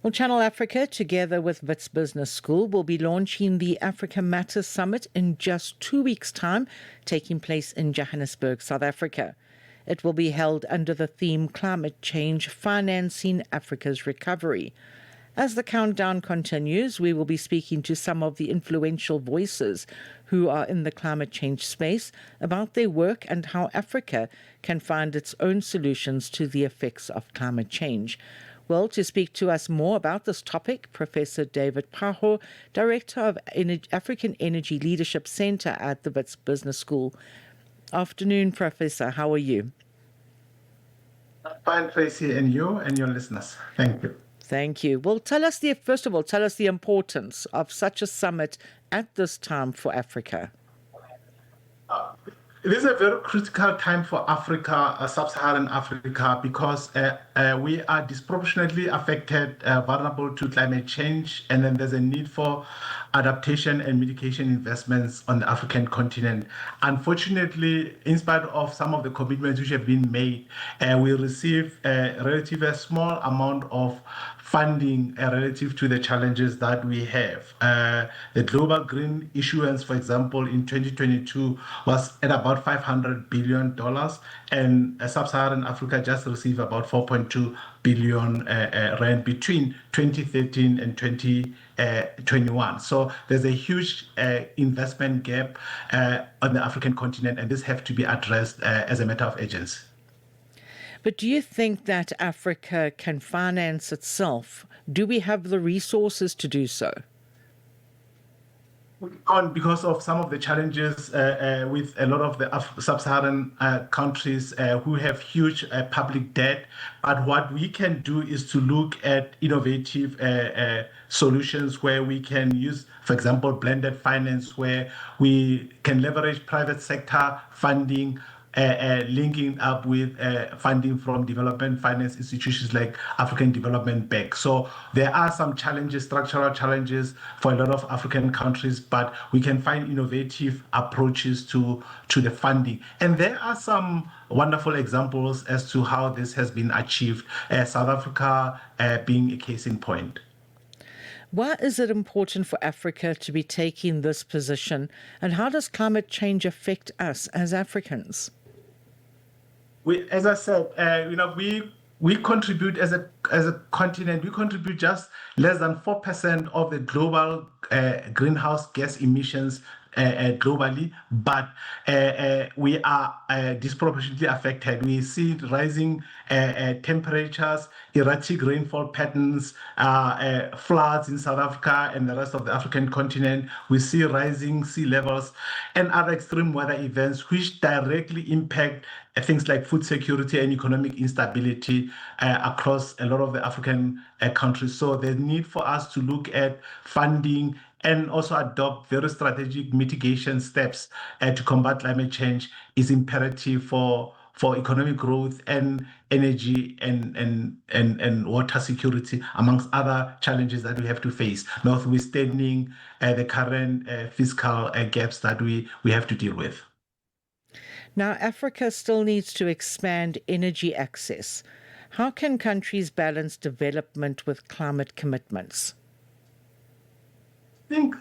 Well, Channel Africa, together with Wits Business School, will be launching the Africa Matters Summit in just 2 weeks' time, taking place in Johannesburg, South Africa. It will be held under the theme Climate Change Financing Africa's Recovery. As the countdown continues, we will be speaking to some of the influential voices who are in the climate change space about their work and how Africa can find its own solutions to the effects of climate change. Well, to speak to us more about this topic, Professor David Phaho, Director of African Energy Leadership Center at the Wits Business School. Afternoon, Professor. How are you? Fine, Tracy, and you and your listeners. Thank you. Thank you. Well, first of all, tell us the importance of such a summit at this time for Africa. It is a very critical time for Africa, sub-Saharan Africa, because we are disproportionately affected, vulnerable to climate change, and then there's a need for adaptation and mitigation investments on the African continent. Unfortunately, in spite of some of the commitments which have been made, we receive a relatively small amount of funding relative to the challenges that we have. The global green issuance, for example, in 2022 was at about $500 billion, and sub-Saharan Africa just received about 4.2 billion rand between 2013 and 2021. So there's a huge investment gap on the African continent, and this has to be addressed as a matter of urgency. But do you think that Africa can finance itself? Do we have the resources to do so? Because of some of the challenges with a lot of the sub-Saharan countries who have huge public debt. But what we can do is to look at innovative solutions where we can use, for example, blended finance, where we can leverage private sector funding, linking up with funding from development finance institutions like African Development Bank. So there are some challenges, structural challenges for a lot of African countries, but we can find innovative approaches to the funding. And there are some wonderful examples as to how this has been achieved, South Africa being a case in point. Why is it important for Africa to be taking this position, and how does climate change affect us as Africans? As I said, we contribute as a continent. We contribute just less than 4% of the global greenhouse gas emissions globally, but we are disproportionately affected. We see rising temperatures, erratic rainfall patterns, floods in South Africa and the rest of the African continent. We see rising sea levels and other extreme weather events which directly impact things like food security and economic instability across a lot of the African countries. So the need for us to look at funding and also adopt very strategic mitigation steps to combat climate change is imperative for economic growth and energy and water security, amongst other challenges that we have to face, notwithstanding the current fiscal gaps that we have to deal with. Now, Africa still needs to expand energy access. How can countries balance development with climate commitments? I think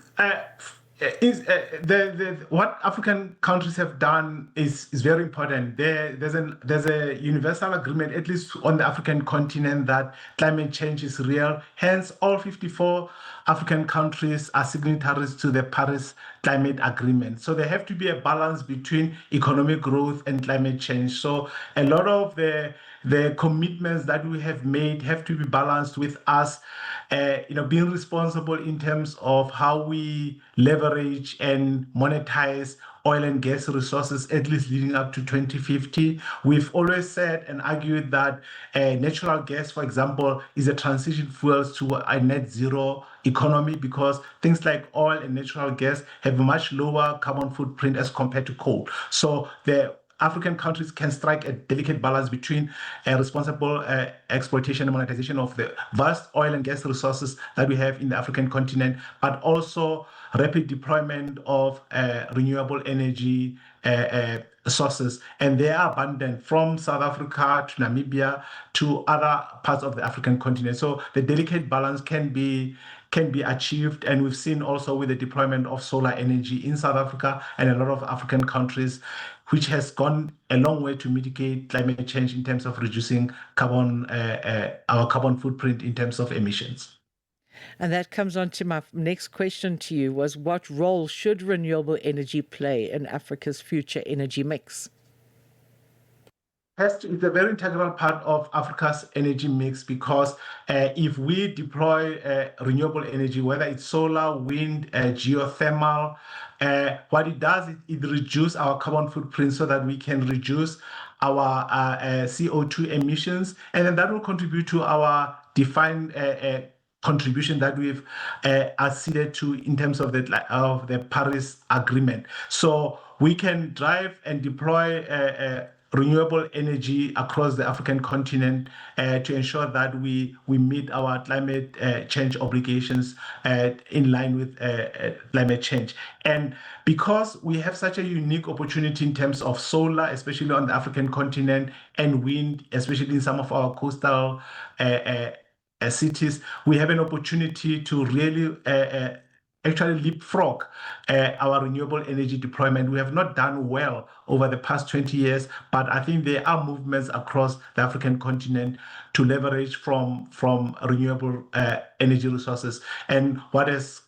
what African countries have done is very important. There's a universal agreement, at least on the African continent, that climate change is real. Hence, all 54 African countries are signatories to the Paris Climate Agreement. So there have to be a balance between economic growth and climate change. So a lot of the commitments that we have made have to be balanced with us, being responsible in terms of how we leverage and monetize oil and gas resources, at least leading up to 2050. We've always said and argued that natural gas, for example, is a transition fuel to a net zero economy, because things like oil and natural gas have a much lower carbon footprint as compared to coal. So the African countries can strike a delicate balance between responsible exploitation and monetization of the vast oil and gas resources that we have in the African continent, but also rapid deployment of renewable energy sources, and they are abundant from South Africa to Namibia to other parts of the African continent. So the delicate balance can be achieved, and we've seen also with the deployment of solar energy in South Africa and a lot of African countries, which has gone a long way to mitigate climate change in terms of reducing our carbon footprint in terms of emissions. And that comes on to my next question to you was what role should renewable energy play in Africa's future energy mix? It's a very integral part of Africa's energy mix because if we deploy renewable energy, whether it's solar, wind, geothermal, what it does is it reduces our carbon footprint so that we can reduce our CO2 emissions, and then that will contribute to our defined contribution that we've acceded to in terms of the Paris Agreement. So we can drive and deploy renewable energy across the African continent to ensure that we meet our climate change obligations in line with climate change. And because we have such a unique opportunity in terms of solar, especially on the African continent, and wind, especially in some of our coastal cities, we have an opportunity to really actually leapfrog our renewable energy deployment. We have not done well over the past 20 years, but I think there are movements across the African continent to leverage from renewable energy resources. And what has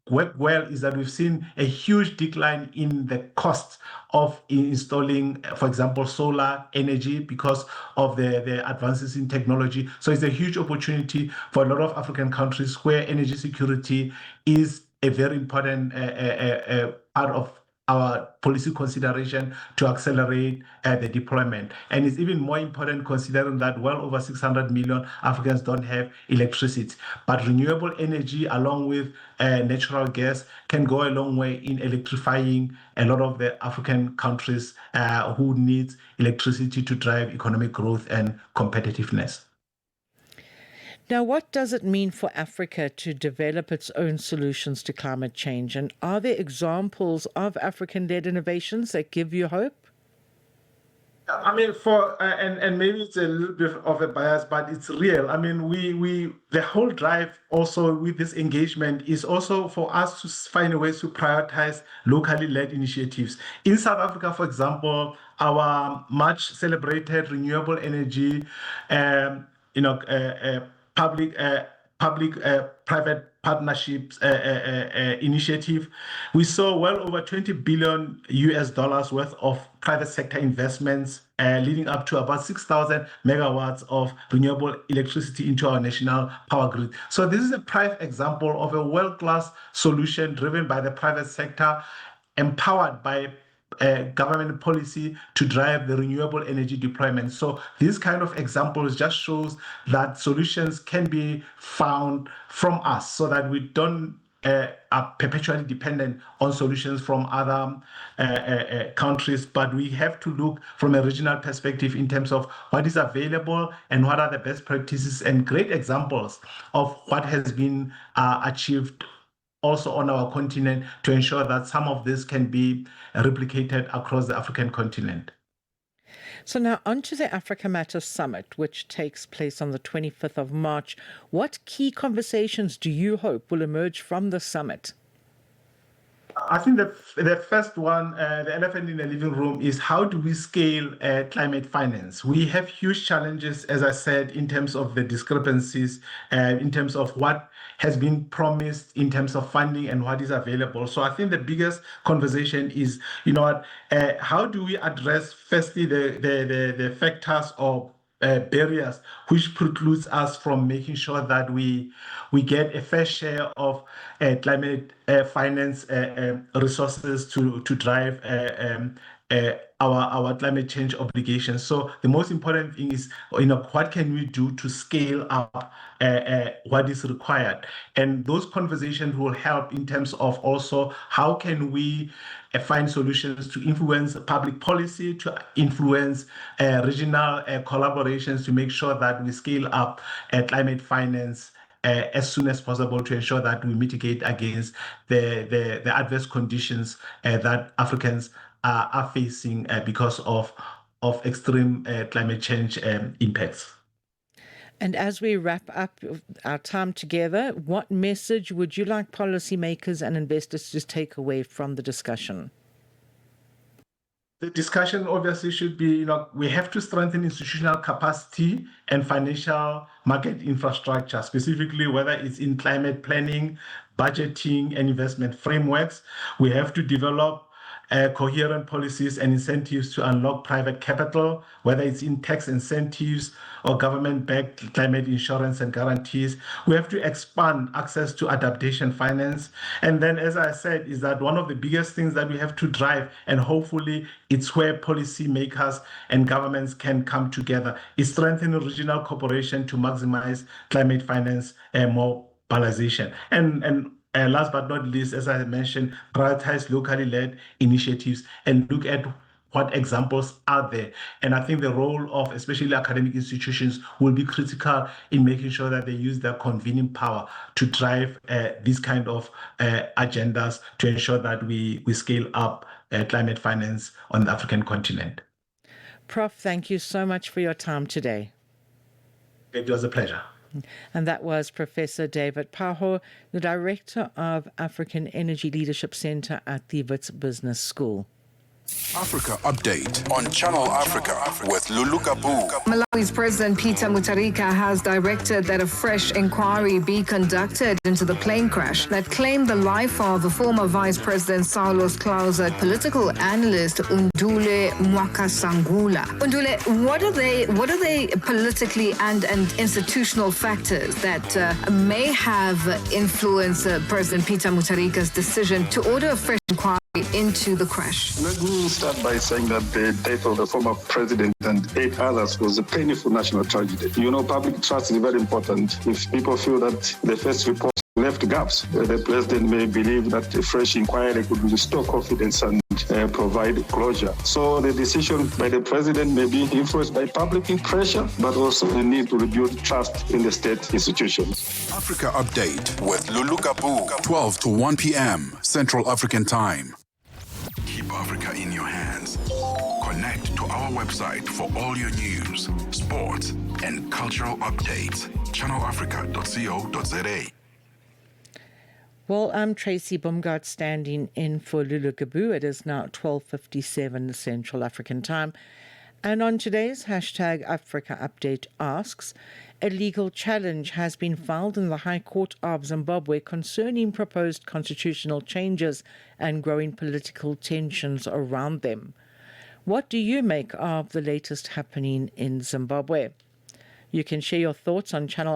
worked well is that we've seen a huge decline in the cost of installing, for example, solar energy because of the advances in technology. So it's a huge opportunity for a lot of African countries where energy security is a very important part of our policy consideration to accelerate the deployment. And it's even more important considering that well over 600 million Africans don't have electricity. But renewable energy, along with natural gas, can go a long way in electrifying a lot of the African countries who need electricity to drive economic growth and competitiveness. Now, what does it mean for Africa to develop its own solutions to climate change? And are there examples of African-led innovations that give you hope? I mean, and maybe it's a little bit of a bias, but it's real. I mean, the whole drive also with this engagement is also for us to find ways to prioritize locally led initiatives. In South Africa, for example, our much celebrated renewable energy, public-private partnerships initiative, we saw well over $20 billion worth of private sector investments, leading up to about 6,000 megawatts of renewable electricity into our national power grid. So this is a prime example of a world-class solution driven by the private sector, empowered by government policy to drive the renewable energy deployment. So these kind of examples just shows that solutions can be found from us so that we don't are perpetually dependent on solutions from other countries, but we have to look from a regional perspective in terms of what is available and what are the best practices and great examples of what has been achieved also on our continent to ensure that some of this can be replicated across the African continent. So now on to the Africa Matters Summit, which takes place on the 25th of March. What key conversations do you hope will emerge from the summit? I think the first one, the elephant in the living room, is how do we scale climate finance? We have huge challenges, as I said, in terms of the discrepancies, in terms of what has been promised in terms of funding and what is available. So I think the biggest conversation is, how do we address firstly the factors or barriers which precludes us from making sure that we get a fair share of climate finance resources to drive our climate change obligations. So the most important thing is, what can we do to scale up what is required? And those conversations will help in terms of also how can we find solutions to influence public policy, to influence regional collaborations to make sure that we scale up climate finance as soon as possible to ensure that we mitigate against the adverse conditions that Africans are facing because of extreme climate change impacts. And as we wrap up our time together, what message would you like policymakers and investors to take away from the discussion? The discussion obviously should be, we have to strengthen institutional capacity and financial market infrastructure, specifically whether it's in climate planning, budgeting, and investment frameworks. We have to develop coherent policies and incentives to unlock private capital, whether it's in tax incentives or government-backed climate insurance and guarantees. We have to expand access to adaptation finance. And then, as I said, is that one of the biggest things that we have to drive, and hopefully it's where policymakers and governments can come together, is strengthening regional cooperation to maximize climate finance mobilization. And last but not least, as I mentioned, prioritize locally led initiatives and look at what examples are there. And I think the role of especially academic institutions will be critical in making sure that they use their convening power to drive these kind of agendas to ensure that we scale up climate finance on the African continent. Prof, thank you so much for your time today. It was a pleasure. And that was Professor David Phaho, the Director of African Energy Leadership Center at the Wits Business School. Africa Update on Channel Africa with Lulu Kabu. Malawi's President Peter Mutharika has directed that a fresh inquiry be conducted into the plane crash that claimed the life of the former Vice President Saulos Clauser, political analyst Undule Mwakasangula. Undule, what are they politically and institutional factors that may have influenced President Peter Mutharika's decision to order a fresh inquiry into the crash? Let me start by saying that the death of the former president and 8 others was a painful national tragedy. Public trust is very important. If people feel that the first report left gaps, the president may believe that a fresh inquiry could restore confidence and provide closure. So the decision by the president may be influenced by public pressure, but also the need to rebuild trust in the state institutions. Africa Update with Lulu Kabu, 12 to 1 p.m. Central African Time. Keep Africa in your hands. Connect to our website for all your news, sports, and cultural updates. channelafrica.co.za. Well, I'm Tracy Bumgart standing in for Lulu Kabu. It is now 12:57 Central African Time. And on today's hashtag Africa Update asks, a legal challenge has been filed in the High Court of Zimbabwe concerning proposed constitutional changes and growing political tensions around them. What do you make of the latest happening in Zimbabwe? You can share your thoughts on Channel